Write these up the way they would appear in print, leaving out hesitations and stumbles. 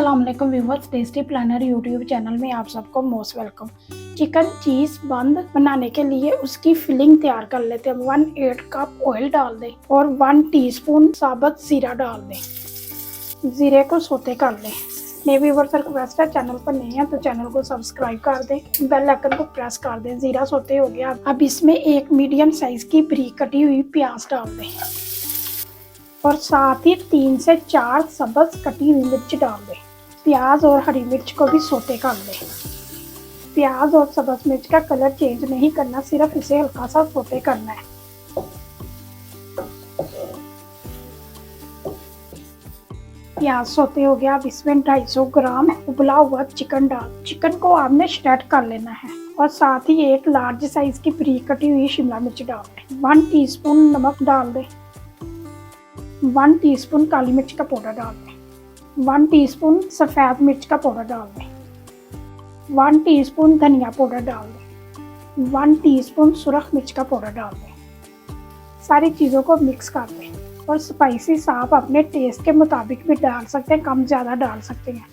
अस्सलाम वालेकुम viewers, tasty planner YouTube channel में आप सबको मोस्ट वेलकम। चिकन चीज़ बंद बनाने के लिए उसकी फिलिंग तैयार कर लेते हैं। 1/8 कप ऑयल डाल दें और 1 टीस्पून साबुत जीरा डाल दें। जीरे को सोते कर लें। नए व्यूअर्स रिक्वेस्ट है, चैनल पर नहीं है तो चैनल को सब्सक्राइब कर दें, बेल आइकन को प्रेस कर दें। जीरा सोते हो गया, अब इसमें एक मीडियम साइज की बारीक कटी हुई प्याज डाल दें और साथ ही 3 से 4 सब्ज कटी हुई मिर्च डाल दें। प्याज और हरी मिर्च को भी सोते कर लें। प्याज और सब्ज मिर्च का कलर चेंज नहीं करना, सिर्फ इसे हल्का सा सोते करना है। प्याज सोते हो गया, अब इसमें 250 ग्राम उबला हुआ चिकन को आपने श्रेड कर लेना है और साथ ही एक लार्ज साइज की बारीक कटी हुई शिमला मिर्च डाल दें। 1 टीस्पून नमक डाल दें। 1 टीस्पून काली मिर्च का पाउडर डाल दें। 1 टीस्पून सफ़ेद मिर्च का पाउडर डाल दें। 1 टीस्पून धनिया पाउडर डाल दें। 1 टीस्पून सुरख मिर्च का पाउडर डाल दें। सारी चीज़ों को मिक्स कर दें और स्पाइसी आप अपने टेस्ट के मुताबिक भी डाल सकते हैं, कम ज़्यादा डाल सकते हैं।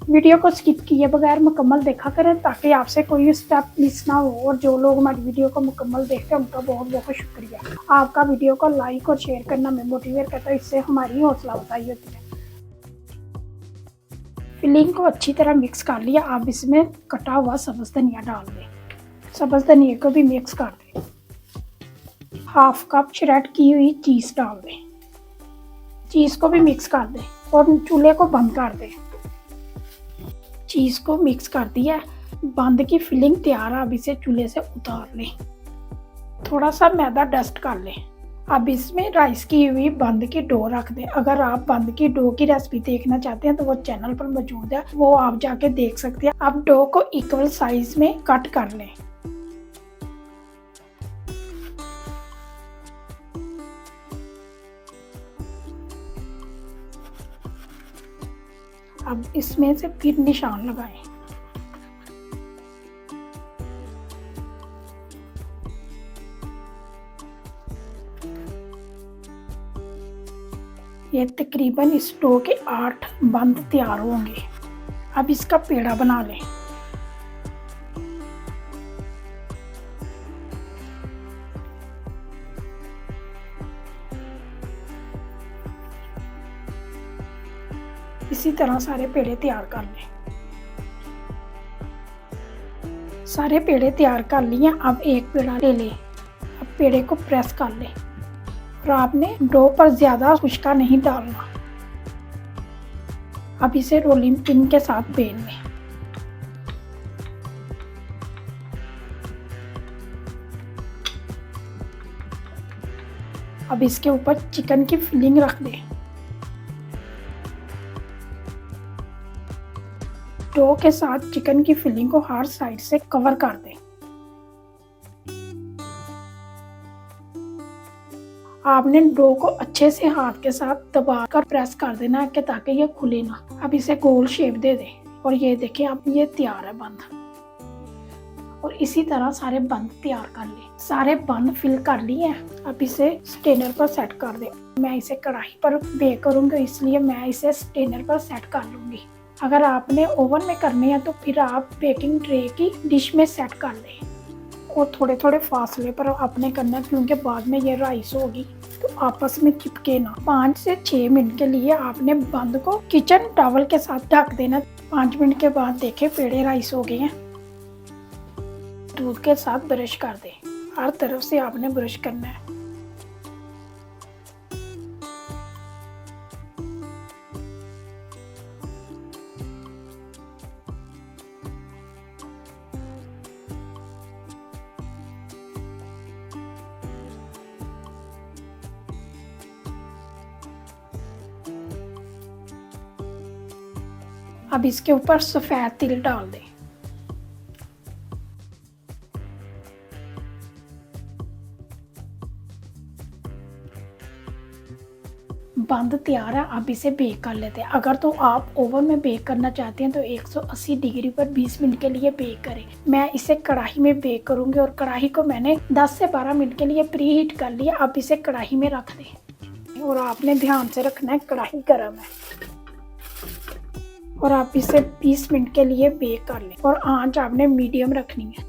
वीडियो को स्किप किए बगैर मुकम्मल देखा करें ताकि आपसे कोई स्टेप मिस ना हो। और जो लोग हमारी वीडियो को मुकम्मल देखते हैं उनका बहुत बहुत शुक्रिया। आपका वीडियो को लाइक और शेयर करना हमें मोटिवेट करता है, इससे हमारी हौसला अफजाई होती है। फिलिंग को अच्छी तरह मिक्स कर लिया, आप इसमें कटा हुआ सब्ज़ धनिया डाल दें। सब्ज़ धनिया को भी मिक्स कर दें। 1/2 कप श्रेड की हुई चीज़ डाल दें। चीज़ को भी मिक्स कर दें और चूल्हे को बंद कर दें। चीज़ को मिक्स कर दिया, बंद की फिलिंग तैयार है। अब इसे चूल्हे से उतार लें। थोड़ा सा मैदा डस्ट कर लें। अब इसमें राइस की हुई बंद की डो रख दें। अगर आप बंद की डो की रेसिपी देखना चाहते हैं तो वो चैनल पर मौजूद है, वो आप जाके देख सकते हैं। अब डो को इक्वल साइज में कट कर लें। अब इसमें से फिर निशान लगाएं। ये तकरीबन इस डो के 8 बंद तैयार होंगे। अब इसका पेड़ा बना लें। इसी तरह सारे पेड़े तैयार कर लें। सारे पेड़े तैयार कर लिए। अब एक पेड़ा ले लें। अब पेड़े को प्रेस कर लें और आपने डो पर ज़्यादा खुश्का नहीं डालना। अब इसे रोलिंग पिन के साथ बेल लें। अब इसके ऊपर चिकन की फिलिंग रख दें। डो के साथ चिकन की फिलिंग को हर साइड से कवर कर दें। आपने डो को अच्छे से हाथ के साथ दबाकर प्रेस कर देना है ताकि ये खुले ना। अब इसे गोल शेप दे दें और ये देखें, अब ये तैयार है बंद। और इसी तरह सारे बंद तैयार कर लें। सारे बंद फिल कर लिए हैं। अब इसे स्टेनर पर सेट कर दें। मैं इसे कढ़ाई पर बेक करूँगी, इसलिए मैं इसे स्टेनर पर सेट कर लूँगी। अगर आपने ओवन में करने हैं तो फिर आप बेकिंग ट्रे की डिश में सेट कर लें और थोड़े थोड़े फासले पर आपने करना है, क्योंकि बाद में ये राइस होगी तो आपस में चिपके ना। 5 से 6 मिनट के लिए आपने बंद को किचन टॉवल के साथ ढक देना। 5 मिनट के बाद देखें पेड़े राइस हो गए हैं। दूध के साथ ब्रश कर दें। हर तरफ से आपने ब्रश करना है। अब इसके ऊपर सफ़ेद तिल डाल दें। बंद तैयार है। अब इसे बेक कर लेते हैं। अगर तो आप ओवन में बेक करना चाहते हैं तो 180 डिग्री पर 20 मिनट के लिए बेक करें। मैं इसे कढ़ाई में बेक करूंगी और कढ़ाई को मैंने 10 से 12 मिनट के लिए प्री हीट कर लिया। अब इसे कढ़ाई में रख दें और आपने ध्यान से रखना है कढ़ाई गर्म है और आप इसे 20 मिनट के लिए बेक कर लें और आंच आपने मीडियम रखनी है।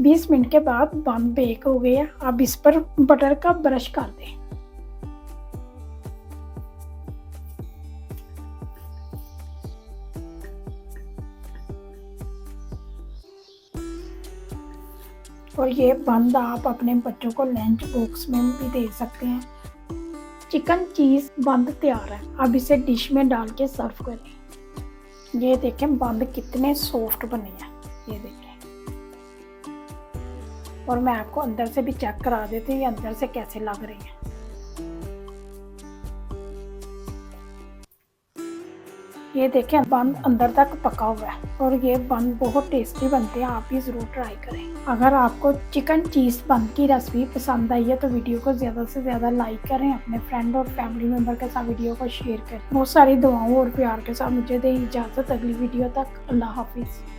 20 मिनट के बाद बन बेक हो गया। अब इस पर बटर का ब्रश कर दें। और ये बंद आप अपने बच्चों को लंच बॉक्स में भी दे सकते हैं। चिकन चीज बंद तैयार है। अब इसे डिश में डाल के सर्व करें। ये देखें बंद कितने सॉफ्ट बने हैं, ये देखें। और मैं आपको अंदर से भी चेक करा देती हूँ ये अंदर से कैसे लग रही है। ये देखें बन अंदर तक पका हुआ है और ये बन बहुत टेस्टी बनते हैं। आप भी ज़रूर ट्राई करें। अगर आपको चिकन चीज़ बन की रेसिपी पसंद आई है तो वीडियो को ज़्यादा से ज़्यादा लाइक करें, अपने फ्रेंड और फैमिली मेम्बर के साथ वीडियो को शेयर करें। बहुत सारी दुआओं और प्यार के साथ मुझे दें इजाज़त। अगली वीडियो तक अल्लाह हाफिज़।